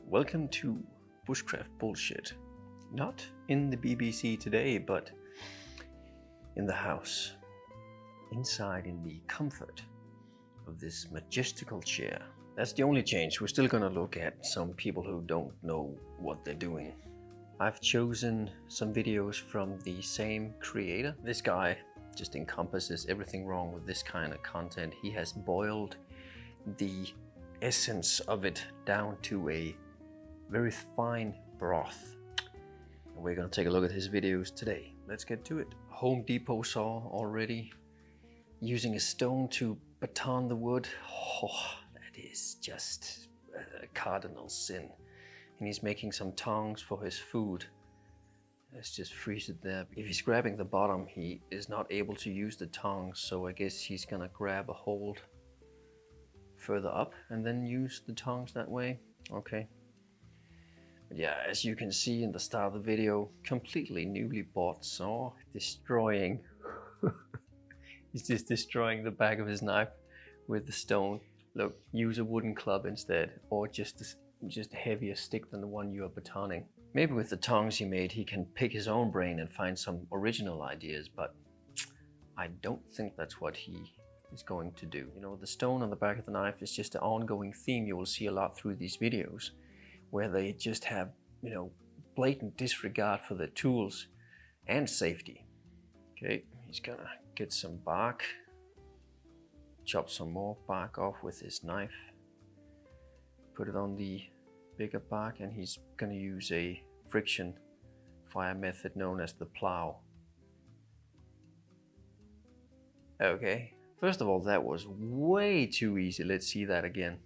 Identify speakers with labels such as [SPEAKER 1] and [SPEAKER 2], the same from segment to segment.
[SPEAKER 1] Welcome to Bushcraft bullshit. Not in the BBC today, but in the house. Inside in the comfort of this majestical chair. That's the only change. We're still gonna look at some people who don't know what they're doing. I've chosen some videos from the same creator. This guy just encompasses everything wrong with this kind of content. He has boiled the essence of it down to a very fine broth. And we're gonna take a look at his videos today. Let's get to it. Home Depot saw already. Using a stone to baton the wood. Oh, that is just a cardinal sin. And he's making some tongs for his food. Let's just freeze it there. If he's grabbing the bottom, he is not able to use the tongs, so I guess he's gonna grab a hold further up and then use the tongs that way. Okay. But yeah, as you can see in the start of the video, completely newly bought saw, destroying. He's just destroying the back of his knife with the stone. Look, use a wooden club instead, or just a heavier stick than the one you are batoning. Maybe with the tongs he made, he can pick his own brain and find some original ideas, but I don't think that's what he is going to do. You know, the stone on the back of the knife is just an ongoing theme you will see a lot through these videos, where they just have, you know, blatant disregard for the tools and safety. Okay, he's gonna get some bark, chop some more bark off with his knife, put it on the bigger bark, and he's gonna use a friction fire method known as the plow. Okay, first of all, that was way too easy. Let's see that again.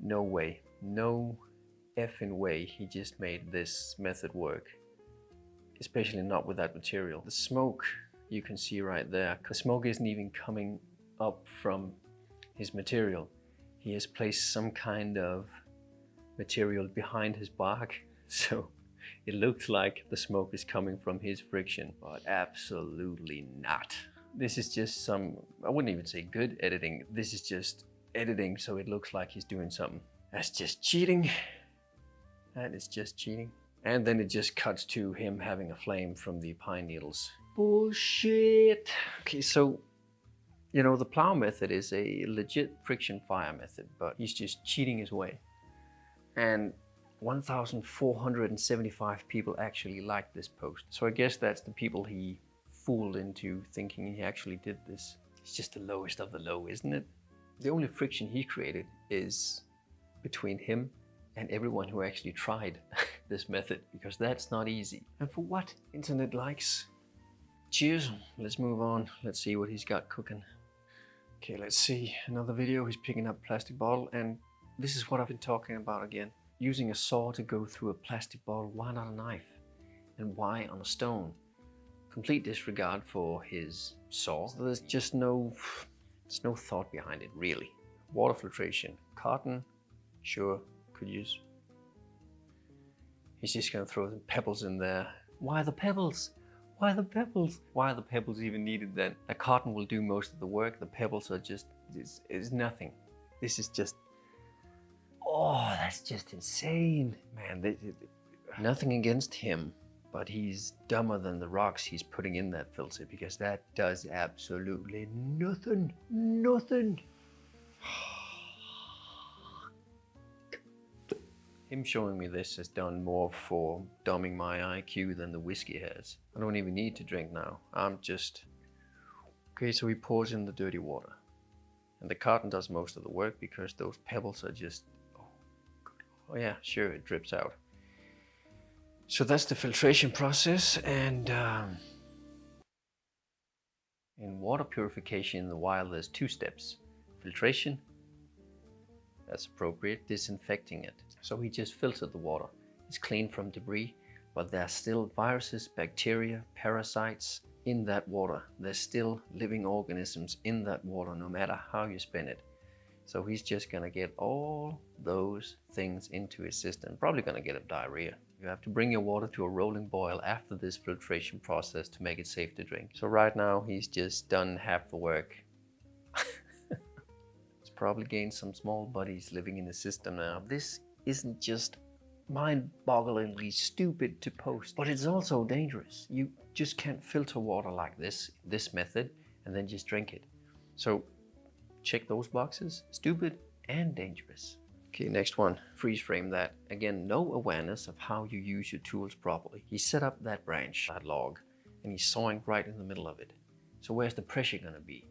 [SPEAKER 1] No way, no effing way he just made this method work. Especially not with that material. The smoke you can see right there, the smoke isn't even coming up from his material. He has placed some kind of material behind his bark, so it looks like the smoke is coming from his friction, but absolutely not. This is just some, I wouldn't even say good editing, this is just editing so it looks like he's doing something. That's just cheating. That is just cheating. And then it just cuts to him having a flame from the pine needles. Bullshit. Okay, so, you know, the plow method is a legit friction fire method, but he's just cheating his way. And 1,475 people actually liked this post. So I guess that's the people he fooled into thinking he actually did this. It's just the lowest of the low, isn't it? The only friction he created is between him and everyone who actually tried this method, because that's not easy. And for what? Internet likes. Cheers, let's move on. Let's see what he's got cooking. Okay, let's see, another video. He's picking up a plastic bottle, and this is what I've been talking about again. Using a saw to go through a plastic bottle, why not a knife? And why on a stone? Complete disregard for his saw. So there's just no thought behind it, really. Water filtration, cotton, sure, could use. He's just gonna throw some pebbles in there. Why the pebbles? Why the pebbles? Why are the pebbles even needed then? A cotton will do most of the work. The pebbles are just, is nothing. This is just, oh, that's just insane. Man, nothing against him, but he's dumber than the rocks he's putting in that filter, because that does absolutely nothing. Nothing. Him showing me this has done more for dumbing my IQ than the whiskey has. I don't even need to drink now. I'm just... Okay, so he pours in the dirty water. And the cotton does most of the work because those pebbles are just... Oh yeah, sure, it drips out. So that's the filtration process, and in water purification in the wild there's two steps. Filtration, that's appropriate, disinfecting it. So he just filtered the water. It's clean from debris, but there are still viruses, bacteria, parasites in that water. There's still living organisms in that water, no matter how you spin it. So he's just gonna get all those things into his system. Probably gonna get a diarrhea. You have to bring your water to a rolling boil after this filtration process to make it safe to drink. So right now he's just done half the work. probably gained some small buddies living in the system now. This isn't just mind-bogglingly stupid to post, but it's also dangerous. You just can't filter water like this method, and then just drink it. So check those boxes: stupid and dangerous. Okay, next one, freeze frame that. Again, no awareness of how you use your tools properly. He set up that branch, that log, and he's sawing right in the middle of it. So where's the pressure gonna be?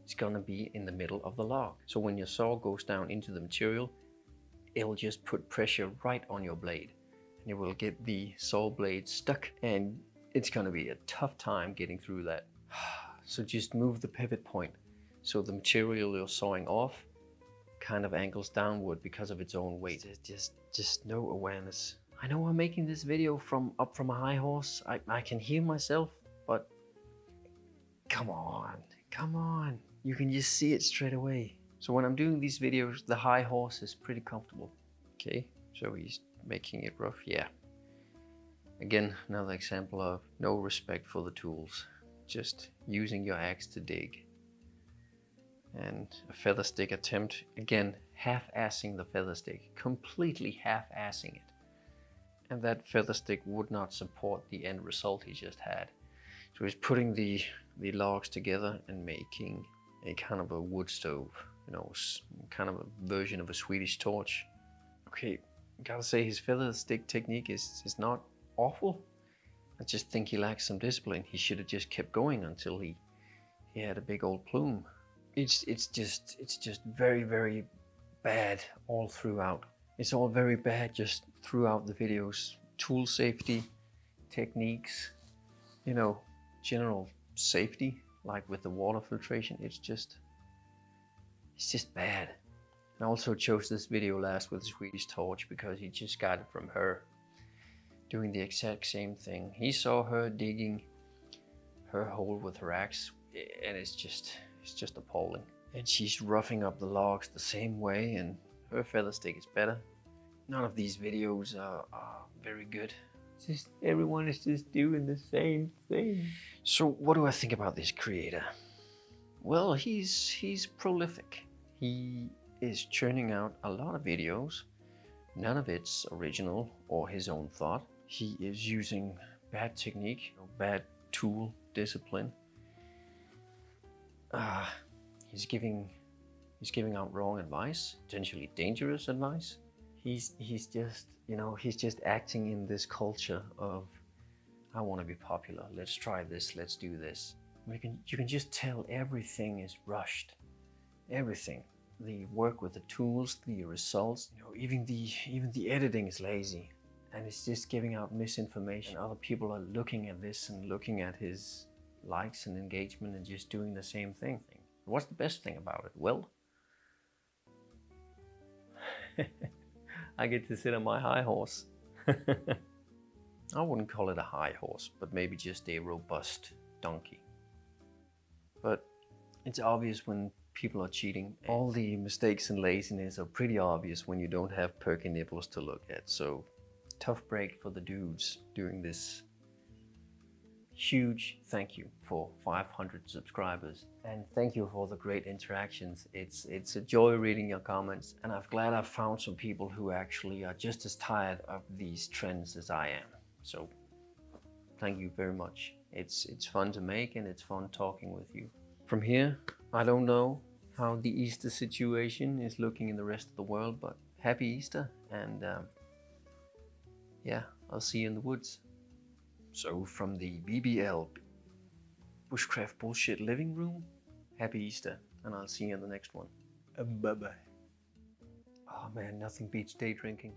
[SPEAKER 1] It's gonna be in the middle of the log. So when your saw goes down into the material, it'll just put pressure right on your blade, and it will get the saw blade stuck, and it's gonna be a tough time getting through that. So just move the pivot point so the material you're sawing off kind of angles downward because of its own weight. There's just no awareness. I know I'm making this video up from a high horse. I can hear myself, but come on. You can just see it straight away. So when I'm doing these videos, the high horse is pretty comfortable. Okay, so he's making it rough, yeah. Again, another example of no respect for the tools. Just using your axe to dig. And a feather stick attempt, again, half-assing the feather stick, completely half-assing it. And that feather stick would not support the end result he just had. So he's putting the logs together and making a kind of a wood stove, you know, kind of a version of a Swedish torch. Okay, gotta say his feather stick technique is not awful. I just think he lacks some discipline. He should have just kept going until he had a big old plume. It's just very, very bad all throughout. It's all very bad just throughout the videos. Tool safety, techniques, you know, general safety, like with the water filtration. It's just bad. I also chose this video last with the Swedish torch because he just got it from her, doing the exact same thing. He saw her digging her hole with her axe, and it's just appalling. And she's roughing up the logs the same way, and her feather stick is better. None of these videos are very good. It's just everyone is just doing the same thing. So what do I think about this creator? Well, he's prolific. He is churning out a lot of videos. None of it's original or his own thought. He is using bad technique, bad tool discipline. He's giving out wrong advice, potentially dangerous advice. He's just, you know, he's just acting in this culture of, I want to be popular. Let's try this. Let's do this. You can just tell everything is rushed. Everything. The work with the tools, the results, you know, even the editing is lazy, and it's just giving out misinformation. Other people are looking at this and looking at his likes and engagement and just doing the same thing. What's the best thing about it? Well, I get to sit on my high horse. I wouldn't call it a high horse, but maybe just a robust donkey. But it's obvious when people are cheating. All the mistakes and laziness are pretty obvious when you don't have perky nipples to look at. So tough break for the dudes doing this. Huge thank you for 500 subscribers, and thank you for the great interactions. It's a joy reading your comments, and I'm glad I've found some people who actually are just as tired of these trends as I am. So thank you very much. It's fun to make, and it's fun talking with you. From here, I don't know how the Easter situation is looking in the rest of the world, but happy Easter, and yeah, I'll see you in the woods. So from the BBL, Bushcraft Bullshit Living Room, happy Easter, and I'll see you in the next one. Bye-bye. Oh man, nothing beats day drinking.